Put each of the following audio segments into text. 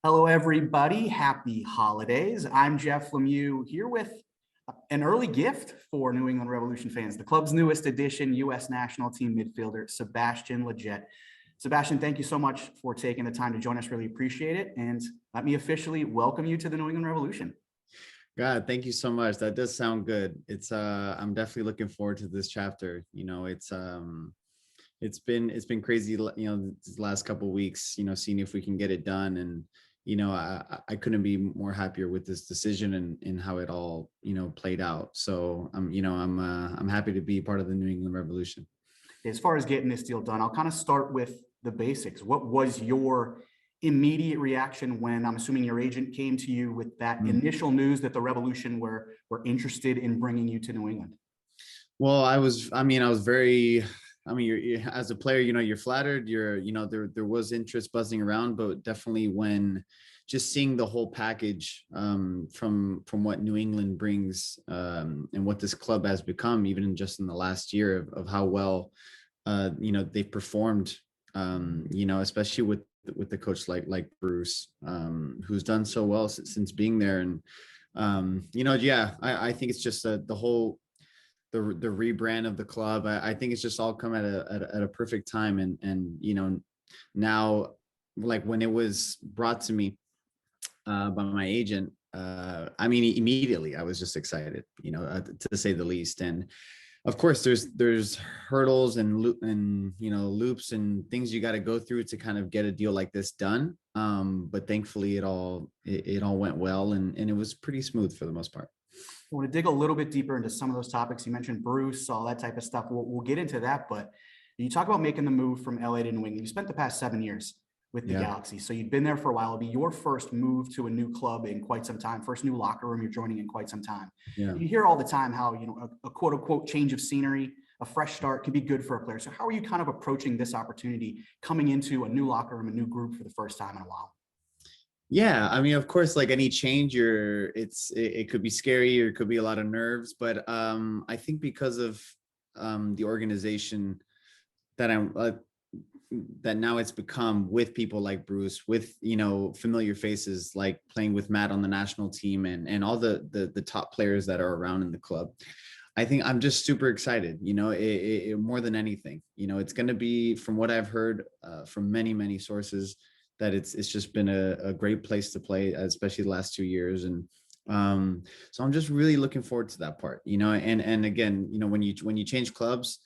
Hello, everybody. Happy holidays. I'm Jeff Lemieux here with an early gift for New England Revolution fans, the club's newest addition, U.S. national team midfielder, Sebastian Lletget. Sebastian, thank you so much for taking the time to join us. Really appreciate it. And let me officially welcome you to the New England Revolution. God, thank you so much. That does sound good. I'm definitely looking forward to this chapter. It's been crazy, these last couple of weeks, seeing if we can get it done. And, I couldn't be more happier with this decision and how it all, played out. So I'm happy to be part of the New England Revolution. As far as getting this deal done, I'll kind of start with the basics. What was your immediate reaction when I'm assuming your agent came to you with that initial news that the Revolution were interested in bringing you to New England? Well, I was very, as a player, you're flattered, there was interest buzzing around, but definitely when just seeing the whole package from what New England brings and what this club has become, even just in the last year of how well, they've performed, especially with the coach like Bruce, who's done so well since being there. And, I think it's just the whole, the rebrand of the club. I think it's just all come at a perfect time. And now, like when it was brought to me by my agent, immediately I was just excited, to say the least. And of course there's hurdles and loops and things you got to go through to kind of get a deal like this done. But thankfully it all went well, and it was pretty smooth for the most part. I want to dig a little bit deeper into some of those topics. You mentioned Bruce, all that type of stuff. We'll get into that, but you talk about making the move from LA to New England. You spent the past 7 years with the Galaxy, so you've been there for a while. It'll be your first move to a new club in quite some time, first new locker room you're joining in quite some time. Yeah. You hear all the time how a quote unquote change of scenery, a fresh start can be good for a player. So how are you kind of approaching this opportunity, coming into a new locker room, a new group for the first time in a while? Yeah, of course, like any change, it could be scary or it could be a lot of nerves, but I think because of the organization that that now it's become, with people like Bruce, with familiar faces, like playing with Matt on the national team and all the top players that are around in the club. I think I'm just super excited, more than anything. It's going to be, from what I've heard from many sources, that it's just been a great place to play, especially the last 2 years. And so I'm just really looking forward to that part, and again, when you change clubs,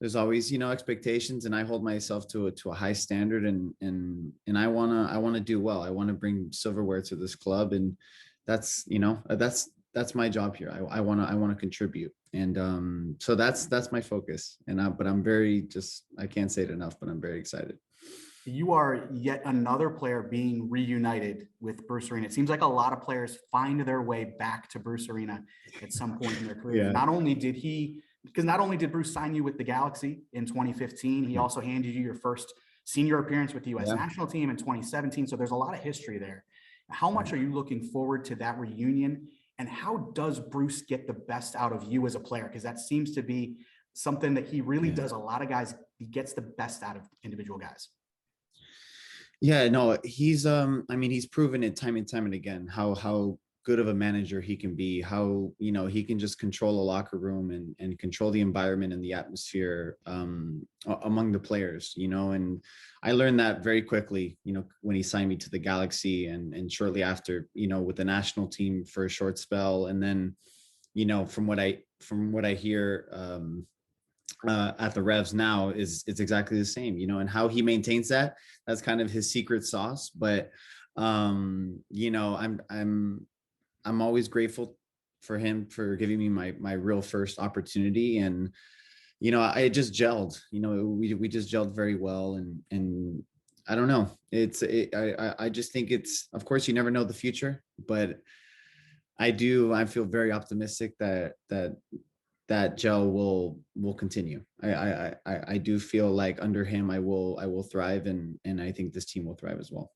there's always, expectations, and I hold myself to a high standard, and I want to do well. I want to bring silverware to this club, and that's my job here. I want to contribute. And so that's my focus. But I'm I can't say it enough, but I'm very excited. You are yet another player being reunited with Bruce Arena. It seems like a lot of players find their way back to Bruce Arena at some point in their career. Yeah. Not only did Bruce sign you with the Galaxy in 2015, he also handed you your first senior appearance with the U.S. national team in 2017. So there's a lot of history there. How much are you looking forward to that reunion? And how does Bruce get the best out of you as a player? Because that seems to be something that he really does. A lot of guys, he gets the best out of individual guys. Yeah, no, he's proven it time and time and again how good of a manager he can be, how he can just control a locker room and control the environment and the atmosphere among the players, and I learned that very quickly, when he signed me to the Galaxy, and shortly after, with the national team for a short spell. And then, from what I hear at the Revs now, it's exactly the same, and how he maintains that's kind of his secret sauce. But I'm always grateful for him for giving me my real first opportunity. And I just gelled, we just gelled very well. And I don't know, I just think of course you never know the future, but I feel very optimistic that gel will continue. I do feel like under him I will thrive, and I think this team will thrive as well.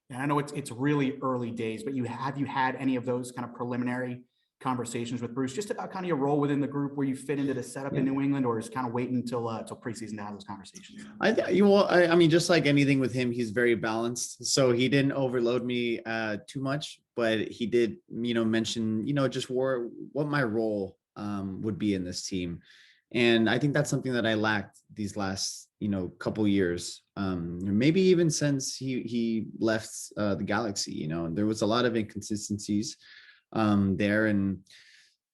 And I know it's really early days, but have you had any of those kind of preliminary conversations with Bruce just about kind of your role within the group, where you fit into the setup in New England, or is kind of waiting until preseason to have those conversations? I mean, just like anything with him, he's very balanced. So he didn't overload me too much, but he did, mention, just what my role would be in this team. And I think that's something that I lacked these last, couple years, maybe even since he left the Galaxy. There was a lot of inconsistencies there, and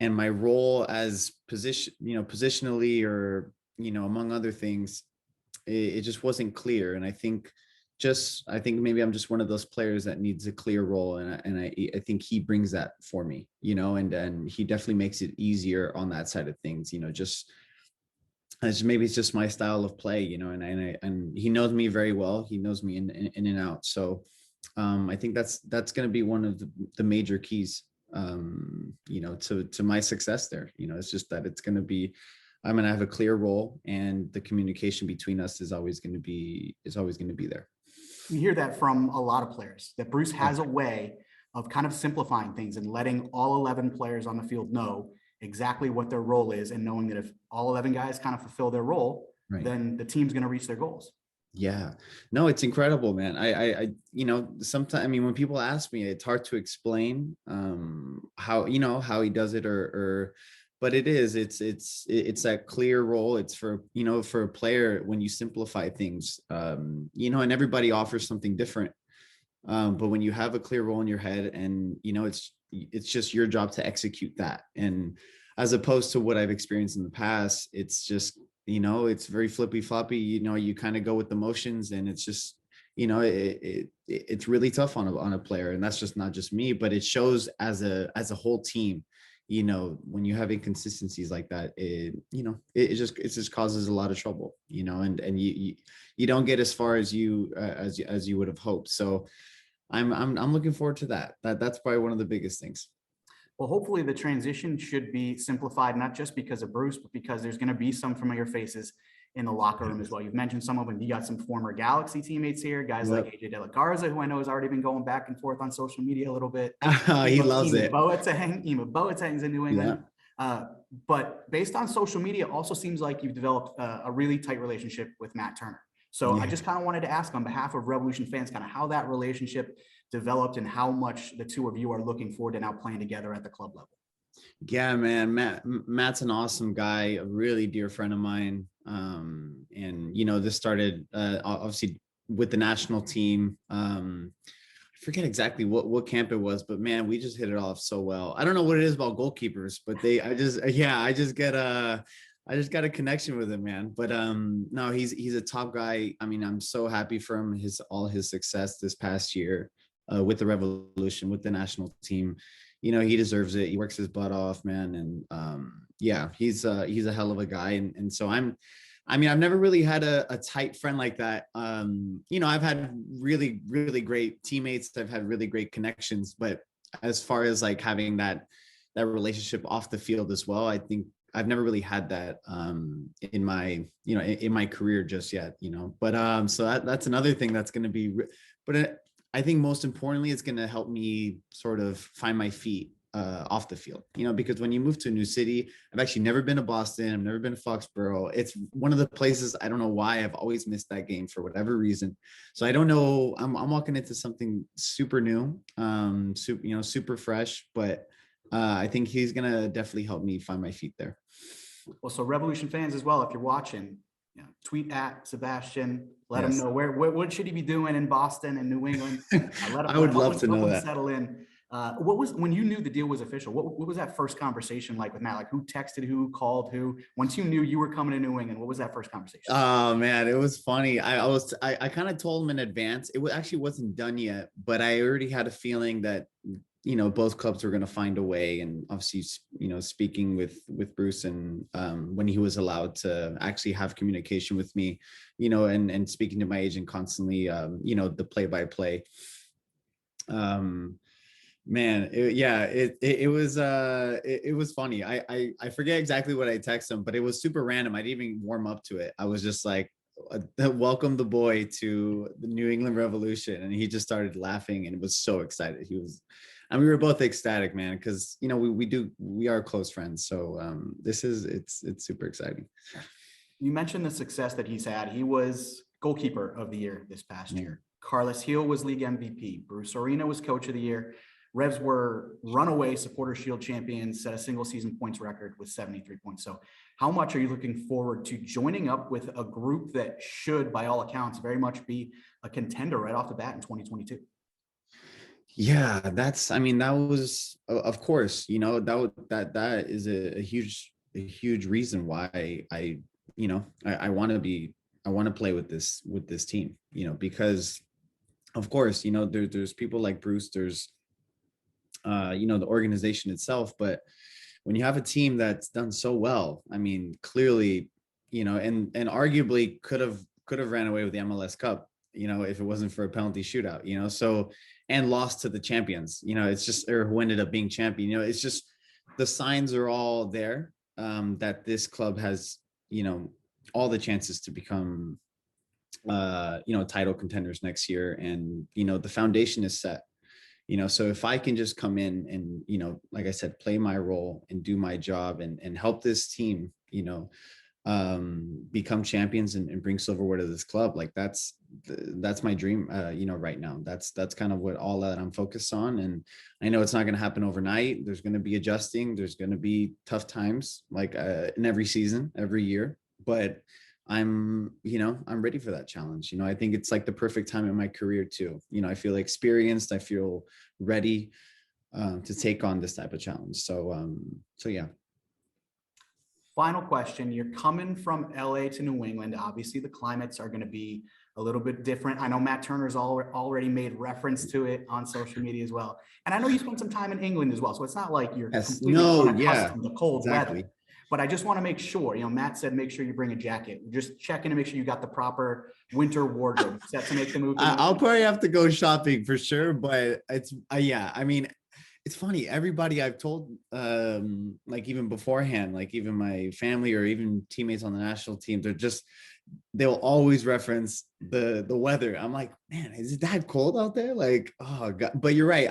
my role as positionally, or among other things, it just wasn't clear. And I think maybe I'm just one of those players that needs a clear role, and I think he brings that for me, and he definitely makes it easier on that side of things. Maybe it's just my style of play, and he knows me very well. He knows me in and out. So I think that's going to be one of the major keys, to my success there. It's just that I'm going to have a clear role, and the communication between us is always going to be there. You hear that from a lot of players, that Bruce has a way of kind of simplifying things and letting all 11 players on the field know exactly what their role is, and knowing that if all 11 guys kind of fulfill their role, then the team's going to reach their goals. Yeah, no, it's incredible, man. I sometimes, I mean, when people ask me, it's hard to explain how he does it, but it's that clear role. It's for a player, when you simplify things, and everybody offers something different. But when you have a clear role in your head, and it's just your job to execute that. And as opposed to what I've experienced in the past, it's just, it's very flippy floppy, you kind of go with the motions, and it's just, it's really tough on a player. And that's just not just me, but it shows as a whole team. When you have inconsistencies like that, it just causes a lot of trouble, and you don't get as far as you would have hoped. So I'm looking forward to that. That's probably one of the biggest things. Well, hopefully the transition should be simplified, not just because of Bruce, but because there's going to be some familiar faces in the locker room as well. You've mentioned some of them. You got some former Galaxy teammates here, guys like A.J. DeLaGarza, who I know has already been going back and forth on social media a little bit. He loves it. Ema Boateng's in New England. But based on social media, also seems like you've developed a really tight relationship with Matt Turner. So I just kind of wanted to ask, on behalf of Revolution fans, kind of how that relationship developed, and how much the two of you are looking forward to now playing together at the club level. Yeah, man, Matt's an awesome guy, a really dear friend of mine. And this started obviously with the national team. I forget exactly what camp it was, but man, we just hit it off so well. I don't know what it is about goalkeepers, but I just got a connection with him, man. But no, he's a top guy. I mean, I'm so happy for him, all his success this past year with the Revolution, with the national team. He deserves it. He works his butt off, man. And he's a hell of a guy. And so I've never really had a tight friend like that. I've had really, really great teammates. I've had really great connections, but as far as like having that relationship off the field as well, I think I've never really had that in my career just yet, but so that's another thing that's going to be, but I think most importantly, it's going to help me sort of find my feet off the field, because when you move to a new city, I've actually never been to Boston. I've never been to Foxborough. It's one of the places, I don't know why, I've always missed that game for whatever reason. So I don't know, I'm walking into something super new, super fresh, but I think he's going to definitely help me find my feet there. Well, so Revolution fans as well, if you're watching, tweet at Sebastian, let him know what should he be doing in Boston and New England. I would love to know that. Settle in. What was, when you knew the deal was official, what was that first conversation like with Matt? Like, who texted who, called who? Once you knew you were coming to New England, what was that first conversation? Oh man, it was funny. I kind of told him in advance. It actually wasn't done yet, but I already had a feeling that both clubs were going to find a way. And obviously, speaking with Bruce, and when he was allowed to actually have communication with me, and speaking to my agent constantly, the play-by-play, man, it was funny. I forget exactly what I texted him, but it was super random. I didn't even warm up to it. I was just like, welcome the boy to the New England Revolution. And he just started laughing and was so excited. And we were both ecstatic, man, because, you know, we are close friends. So it's super exciting. You mentioned the success that he's had. He was goalkeeper of the year this past year. Carlos Gil was league MVP. Bruce Arena was coach of the year. Revs were runaway Supporter Shield champions, set a single season points record with 73 points. So how much are you looking forward to joining up with a group that should, by all accounts, very much be a contender right off the bat in 2022? Yeah, that was, of course, you know, that is a huge reason why I want to play with this team, you know, because of course, you know, there's people like Bruce, there's you know, the organization itself, but when you have a team that's done so well, I mean, clearly, you know, and arguably could have ran away with the MLS Cup, you know, if it wasn't for a penalty shootout, you know, so, and lost to the champions, you know, it's just, or who ended up being champion, you know, it's just, the signs are all there, that this club has, you know, all the chances to become, you know, title contenders next year. And, you know, the foundation is set, you know, so if I can just come in and, you know, like I said, play my role and do my job and help this team, you know, become champions and bring silverware to this club, like that's my dream, you know, right now. That's kind of what all that I'm focused on. And I know it's not going to happen overnight. There's going to be adjusting. There's going to be tough times, like in every season, every year, but I'm ready for that challenge. You know, I think it's like the perfect time in my career too. You know, I feel experienced. I feel ready to take on this type of challenge. So yeah. Final question. You're coming from LA to New England. Obviously, the climates are going to be a little bit different. I know Matt Turner's already made reference to it on social media as well. And I know you spent some time in England as well. So it's not like you're completely unaccustomed to cold weather. But I just want to make sure, you know, Matt said, make sure you bring a jacket. Just checking to make sure you got the proper winter wardrobe set to make the move. I'll probably have to go shopping for sure. But it's, yeah, I mean, it's funny. Everybody I've told, like even beforehand, like even my family or even teammates on the national team, they'll always reference the weather. I'm like, man, is it that cold out there? Like, oh God. But you're right.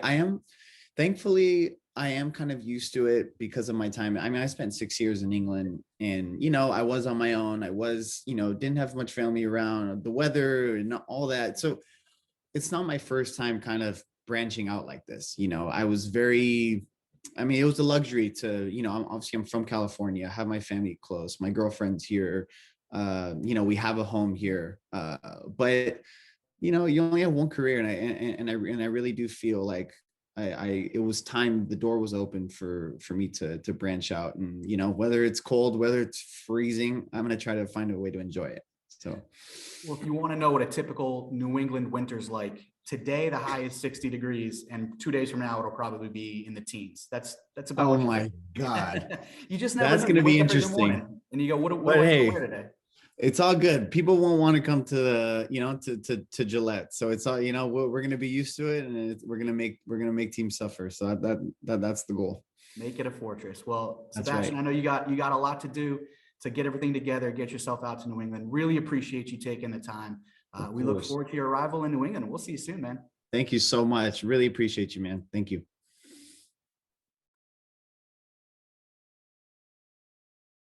Thankfully, I am kind of used to it because of my time. I mean, I spent 6 years in England and, you know, I was on my own. I was, you know, didn't have much family around, the weather and all that. So it's not my first time kind of branching out like this. You know, it was a luxury to, you know, I'm from California, I have my family close, my girlfriend's here, you know, we have a home here, but you know, you only have one career, and I really do feel like it was time, the door was open for me to branch out, and you know, whether it's cold, whether it's freezing, I'm going to try to find a way to enjoy it. So, well, if you want to know what a typical New England winter's like, today the high is 60 degrees, and 2 days from now it'll probably be in the teens. That's about. Oh my God, you just never. That's going to be interesting. And you go, what do I wear today? It's all good. People won't want to come to the, you know, to Gillette. So it's all, you know, we're going to be used to it, and we're going to make teams suffer. So that's the goal. Make it a fortress. Well, That's Sebastian, right. I know you got a lot to do to get everything together, get yourself out to New England. Really appreciate you taking the time. We look forward to your arrival in New England. We'll see you soon, man. Thank you so much. Really appreciate you, man. Thank you.